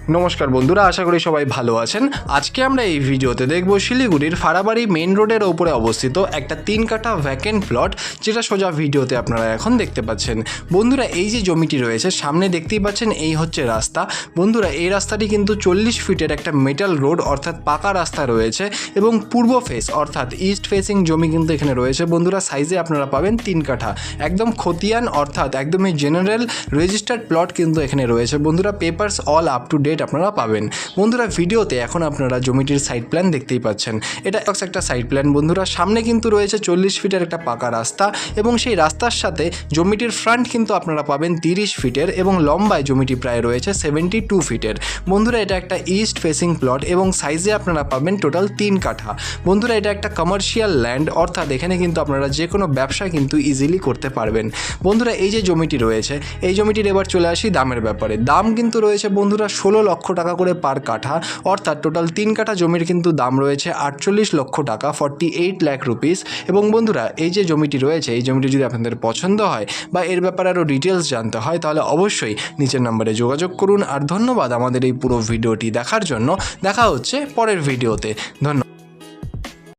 নমস্কার বন্ধুরা, আশা করি সবাই ভালো আছেন। আজকে আমরা এই ভিডিওতে দেখব শিলিগুড়ির ফারাবাড়ি মেন রোডের ওপরে অবস্থিত একটা 3 কাঠা ভ্যাকেন্ট প্লট, যেটা সোজা ভিডিওতে আপনারা এখন দেখতে পাচ্ছেন। বন্ধুরা, এই যে জমিটি রয়েছে সামনে দেখতেই পাচ্ছেন, এই হচ্ছে রাস্তা। বন্ধুরা, এই রাস্তাটি কিন্তু 40 ফিটের একটা মেটাল রোড অর্থাৎ পাকা রাস্তা রয়েছে এবং পূর্ব ফেস অর্থাৎ ইস্ট ফেসিং জমি কিন্তু এখানে রয়েছে। বন্ধুরা, সাইজে আপনারা পাবেন 3 কাঠা, একদম খতিয়ান অর্থাৎ একদমই জেনারেল রেজিস্টার্ড প্লট কিন্তু এখানে রয়েছে। বন্ধুরা, papers all up to date আপনারা পাবেন। বন্ধুরা, ভিডিওতে এখন আপনারা জমিটির সাইড প্ল্যান দেখতেই পাচ্ছেন। এটা একটা সাইড প্ল্যান। বন্ধুরা, সামনে কিন্তু রয়েছে 40 ফিটের একটা পাকা রাস্তা এবং সেই রাস্তার সাথে জমিটির ফ্রন্ট কিন্তু আপনারা পাবেন 30 ফিটের এবং লম্বায় জমিটি প্রায় রয়েছে 72 ফিটের। বন্ধুরা, এটা একটা ইস্ট ফেসিং প্লট এবং সাইজে আপনারা পাবেন টোটাল 3 কাঠা। বন্ধুরা, এটা একটা কমার্শিয়াল ল্যান্ড অর্থাৎ এখানে কিন্তু আপনারা যে কোনো ব্যবসা কিন্তু ইজিলি করতে পারবেন। বন্ধুরা, এই যে জমিটি রয়েছে, এই জমিটির এবার চলে আসি দামের ব্যাপারে। দাম কিন্তু রয়েছে বন্ধুরা 16 লক্ষ টাকা করে পার কাঠা, অর্থাৎ টোটাল 3 কাঠা জমির কিন্তু দাম রয়েছে 48 লক্ষ টাকা, 48 লাখ রুপিস। এবং বন্ধুরা, এই যে জমিটি রয়েছে, এই জমিটি যদি আপনাদের পছন্দ হয় বা এর ব্যাপারে আরও ডিটেলস জানতে হয়, তাহলে অবশ্যই নিচের নাম্বারে যোগাযোগ করুন। আর ধন্যবাদ আমাদের এই পুরো ভিডিওটি দেখার জন্য। দেখা হচ্ছে পরের ভিডিওতে। ধন্যবাদ।